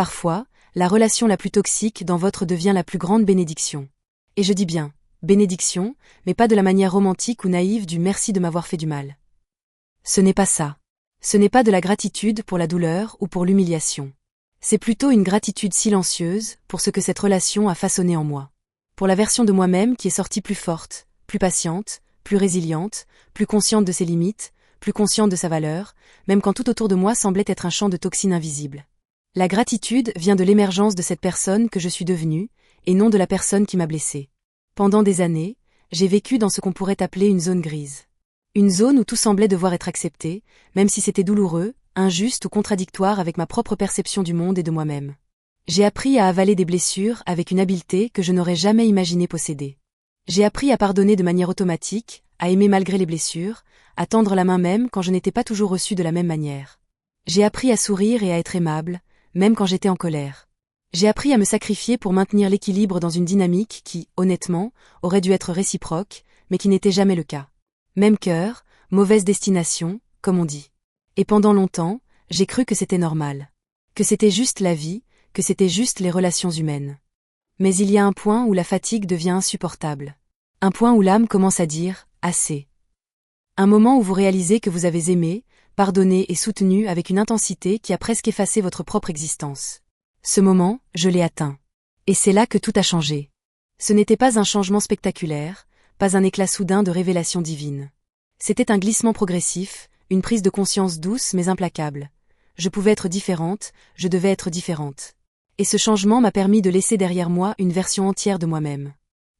Parfois, la relation la plus toxique dans votre devient la plus grande bénédiction. Et je dis bien, bénédiction, mais pas de la manière romantique ou naïve du merci de m'avoir fait du mal. Ce n'est pas ça. Ce n'est pas de la gratitude pour la douleur ou pour l'humiliation. C'est plutôt une gratitude silencieuse pour ce que cette relation a façonné en moi. Pour la version de moi-même qui est sortie plus forte, plus patiente, plus résiliente, plus consciente de ses limites, plus consciente de sa valeur, même quand tout autour de moi semblait être un champ de toxines invisibles. La gratitude vient de l'émergence de cette personne que je suis devenue, et non de la personne qui m'a blessée. Pendant des années, j'ai vécu dans ce qu'on pourrait appeler une zone grise. Une zone où tout semblait devoir être accepté, même si c'était douloureux, injuste ou contradictoire avec ma propre perception du monde et de moi-même. J'ai appris à avaler des blessures avec une habileté que je n'aurais jamais imaginé posséder. J'ai appris à pardonner de manière automatique, à aimer malgré les blessures, à tendre la main même quand je n'étais pas toujours reçue de la même manière. J'ai appris à sourire et à être aimable, même quand j'étais en colère. J'ai appris à me sacrifier pour maintenir l'équilibre dans une dynamique qui, honnêtement, aurait dû être réciproque, mais qui n'était jamais le cas. Même cœur, mauvaise destination, comme on dit. Et pendant longtemps, j'ai cru que c'était normal. Que c'était juste la vie, que c'était juste les relations humaines. Mais il y a un point où la fatigue devient insupportable. Un point où l'âme commence à dire « assez ». Un moment où vous réalisez que vous avez aimé, pardonné et soutenu avec une intensité qui a presque effacé votre propre existence. Ce moment, je l'ai atteint. Et c'est là que tout a changé. Ce n'était pas un changement spectaculaire, pas un éclat soudain de révélation divine. C'était un glissement progressif, une prise de conscience douce mais implacable. Je pouvais être différente, je devais être différente. Et ce changement m'a permis de laisser derrière moi une version entière de moi-même.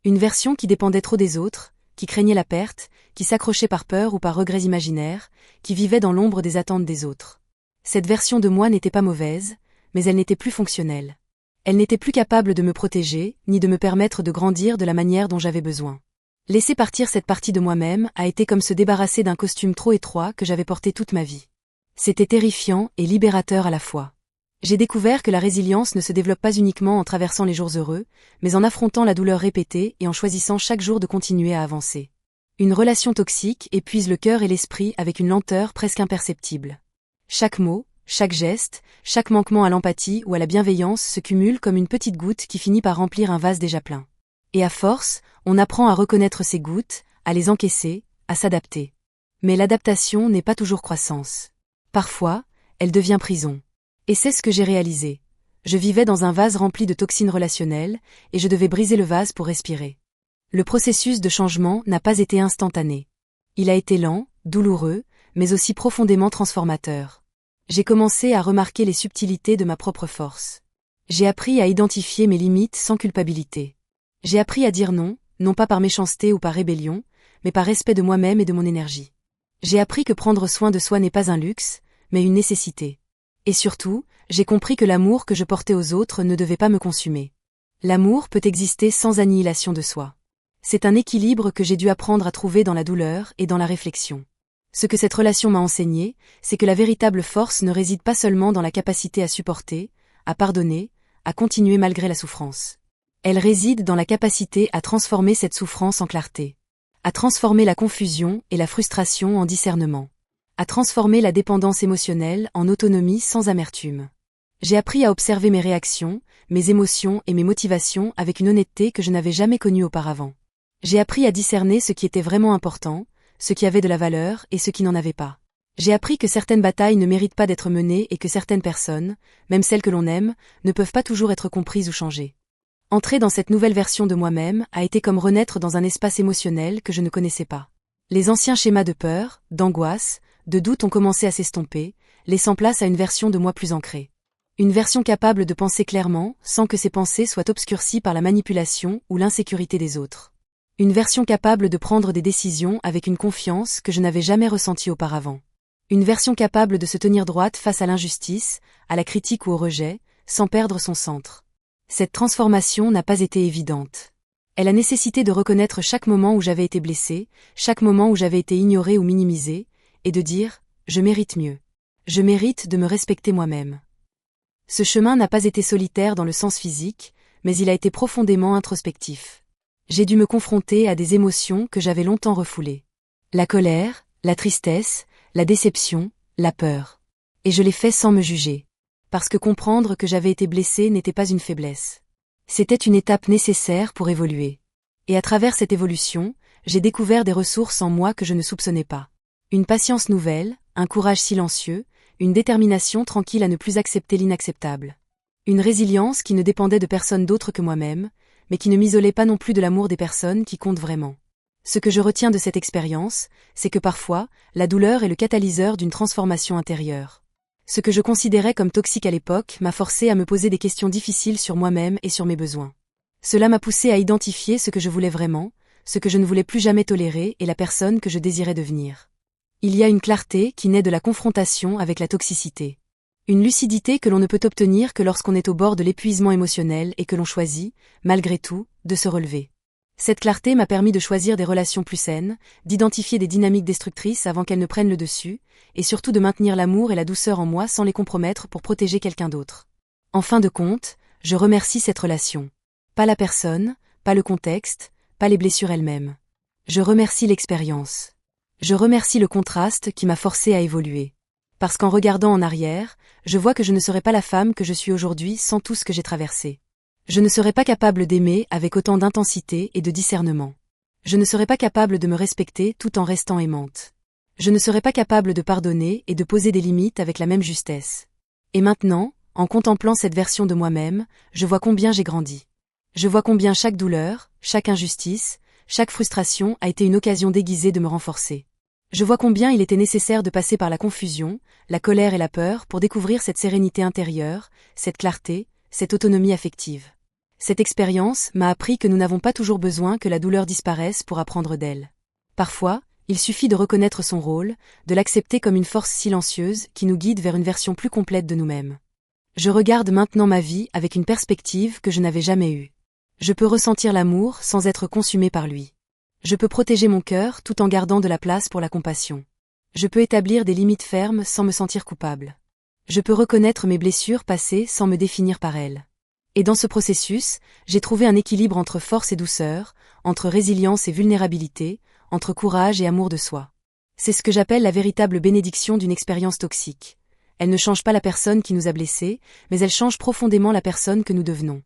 Une version qui dépendait trop des autres, qui craignait la perte, qui s'accrochait par peur ou par regrets imaginaires, qui vivait dans l'ombre des attentes des autres. Cette version de moi n'était pas mauvaise, mais elle n'était plus fonctionnelle. Elle n'était plus capable de me protéger, ni de me permettre de grandir de la manière dont j'avais besoin. Laisser partir cette partie de moi-même a été comme se débarrasser d'un costume trop étroit que j'avais porté toute ma vie. C'était terrifiant et libérateur à la fois. J'ai découvert que la résilience ne se développe pas uniquement en traversant les jours heureux, mais en affrontant la douleur répétée et en choisissant chaque jour de continuer à avancer. Une relation toxique épuise le cœur et l'esprit avec une lenteur presque imperceptible. Chaque mot, chaque geste, chaque manquement à l'empathie ou à la bienveillance se cumule comme une petite goutte qui finit par remplir un vase déjà plein. Et à force, on apprend à reconnaître ces gouttes, à les encaisser, à s'adapter. Mais l'adaptation n'est pas toujours croissance. Parfois, elle devient prison. Et c'est ce que j'ai réalisé. Je vivais dans un vase rempli de toxines relationnelles, et je devais briser le vase pour respirer. Le processus de changement n'a pas été instantané. Il a été lent, douloureux, mais aussi profondément transformateur. J'ai commencé à remarquer les subtilités de ma propre force. J'ai appris à identifier mes limites sans culpabilité. J'ai appris à dire non, non pas par méchanceté ou par rébellion, mais par respect de moi-même et de mon énergie. J'ai appris que prendre soin de soi n'est pas un luxe, mais une nécessité. Et surtout, j'ai compris que l'amour que je portais aux autres ne devait pas me consumer. L'amour peut exister sans annihilation de soi. C'est un équilibre que j'ai dû apprendre à trouver dans la douleur et dans la réflexion. Ce que cette relation m'a enseigné, c'est que la véritable force ne réside pas seulement dans la capacité à supporter, à pardonner, à continuer malgré la souffrance. Elle réside dans la capacité à transformer cette souffrance en clarté. À transformer la confusion et la frustration en discernement. À transformer la dépendance émotionnelle en autonomie sans amertume. J'ai appris à observer mes réactions, mes émotions et mes motivations avec une honnêteté que je n'avais jamais connue auparavant. J'ai appris à discerner ce qui était vraiment important, ce qui avait de la valeur et ce qui n'en avait pas. J'ai appris que certaines batailles ne méritent pas d'être menées et que certaines personnes, même celles que l'on aime, ne peuvent pas toujours être comprises ou changées. Entrer dans cette nouvelle version de moi-même a été comme renaître dans un espace émotionnel que je ne connaissais pas. Les anciens schémas de peur, d'angoisse, de doute ont commencé à s'estomper, laissant place à une version de moi plus ancrée. Une version capable de penser clairement, sans que ces pensées soient obscurcies par la manipulation ou l'insécurité des autres. Une version capable de prendre des décisions avec une confiance que je n'avais jamais ressentie auparavant. Une version capable de se tenir droite face à l'injustice, à la critique ou au rejet, sans perdre son centre. Cette transformation n'a pas été évidente. Elle a nécessité de reconnaître chaque moment où j'avais été blessée, chaque moment où j'avais été ignorée ou minimisée, et de dire « je mérite mieux. Je mérite de me respecter moi-même ». Ce chemin n'a pas été solitaire dans le sens physique, mais il a été profondément introspectif. J'ai dû me confronter à des émotions que j'avais longtemps refoulées. La colère, la tristesse, la déception, la peur. Et je l'ai fait sans me juger. Parce que comprendre que j'avais été blessée n'était pas une faiblesse. C'était une étape nécessaire pour évoluer. Et à travers cette évolution, j'ai découvert des ressources en moi que je ne soupçonnais pas. Une patience nouvelle, un courage silencieux, une détermination tranquille à ne plus accepter l'inacceptable. Une résilience qui ne dépendait de personne d'autre que moi-même, mais qui ne m'isolait pas non plus de l'amour des personnes qui comptent vraiment. Ce que je retiens de cette expérience, c'est que parfois, la douleur est le catalyseur d'une transformation intérieure. Ce que je considérais comme toxique à l'époque m'a forcé à me poser des questions difficiles sur moi-même et sur mes besoins. Cela m'a poussé à identifier ce que je voulais vraiment, ce que je ne voulais plus jamais tolérer et la personne que je désirais devenir. Il y a une clarté qui naît de la confrontation avec la toxicité. Une lucidité que l'on ne peut obtenir que lorsqu'on est au bord de l'épuisement émotionnel et que l'on choisit, malgré tout, de se relever. Cette clarté m'a permis de choisir des relations plus saines, d'identifier des dynamiques destructrices avant qu'elles ne prennent le dessus, et surtout de maintenir l'amour et la douceur en moi sans les compromettre pour protéger quelqu'un d'autre. En fin de compte, je remercie cette relation. Pas la personne, pas le contexte, pas les blessures elles-mêmes. Je remercie l'expérience. Je remercie le contraste qui m'a forcé à évoluer. Parce qu'en regardant en arrière, je vois que je ne serais pas la femme que je suis aujourd'hui sans tout ce que j'ai traversé. Je ne serais pas capable d'aimer avec autant d'intensité et de discernement. Je ne serais pas capable de me respecter tout en restant aimante. Je ne serais pas capable de pardonner et de poser des limites avec la même justesse. Et maintenant, en contemplant cette version de moi-même, je vois combien j'ai grandi. Je vois combien chaque douleur, chaque injustice, chaque frustration a été une occasion déguisée de me renforcer. Je vois combien il était nécessaire de passer par la confusion, la colère et la peur pour découvrir cette sérénité intérieure, cette clarté, cette autonomie affective. Cette expérience m'a appris que nous n'avons pas toujours besoin que la douleur disparaisse pour apprendre d'elle. Parfois, il suffit de reconnaître son rôle, de l'accepter comme une force silencieuse qui nous guide vers une version plus complète de nous-mêmes. Je regarde maintenant ma vie avec une perspective que je n'avais jamais eue. Je peux ressentir l'amour sans être consumé par lui. Je peux protéger mon cœur tout en gardant de la place pour la compassion. Je peux établir des limites fermes sans me sentir coupable. Je peux reconnaître mes blessures passées sans me définir par elles. Et dans ce processus, j'ai trouvé un équilibre entre force et douceur, entre résilience et vulnérabilité, entre courage et amour de soi. C'est ce que j'appelle la véritable bénédiction d'une expérience toxique. Elle ne change pas la personne qui nous a blessés, mais elle change profondément la personne que nous devenons.